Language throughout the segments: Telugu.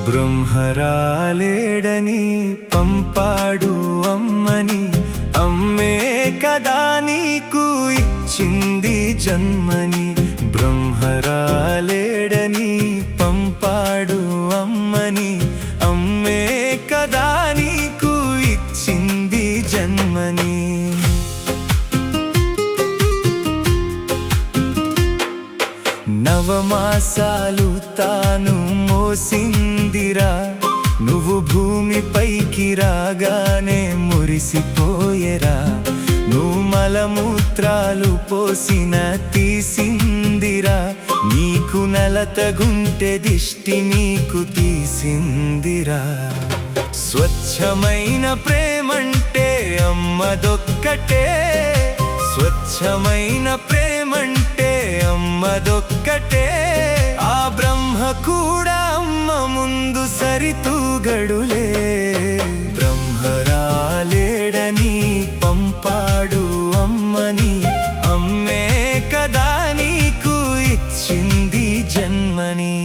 బ్రహ్మరాలేడని పంపాడు అమ్మని, అమ్మే కదా నీకు ఇచ్చింది జన్మని. బ్రహ్మరాలేడని పంపాడు అమ్మని, అమ్మే కదా నీకు ఇచ్చింది జన్మని. నవమాసాలు తాను మోసిందిరా, నువ్వు భూమిపైకి రాగానే మురిసిపోయేరా. నువ్వు మలమూత్రాలు పోసిన తీసిందిరా, నీకు నలతగుంటె దిష్టి నీకు తీసిందిరా. స్వచ్ఛమైన ప్రేమంటే అమ్మదొక్కటే, స్వచ్ఛమైన ప్రేమంటే అమ్మదొక్కటే. ఆ బ్రహ్మ కూడా అమ్మ ముందు సరితూగడులే. బ్రహ్మరాలేడని పంపాడు అమ్మని, అమ్మే కదా నీకు ఇచ్చింది జన్మని.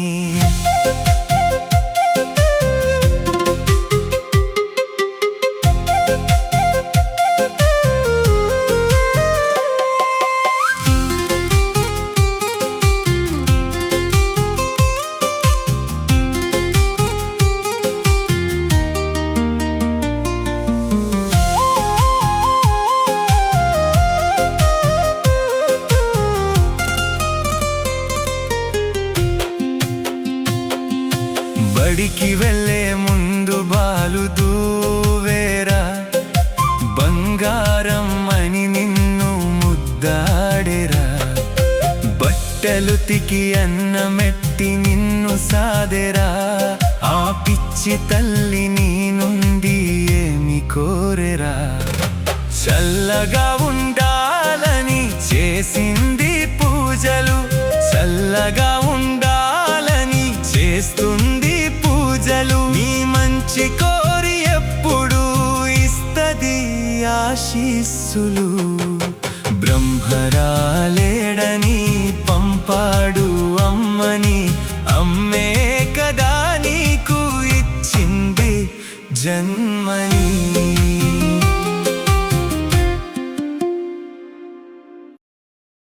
బడికి వెళ్ళే ముందు బాలు దూవేరా, బంగారం అని నిన్ను ముద్దాడేరా. బట్టలు తికి అన్నమెట్టి నిన్ను సాదెరా, ఆ పిచ్చి తల్లి నీ నుండి ఏమి కోరెరా. చల్లగా ఉండాలని చేసింది పూజలు, చల్లగా ఉండాలని చేస్తుంది పూజలు. నీ మంచి కోరి ఎప్పుడు ఇస్తది ఆశీస్సులు.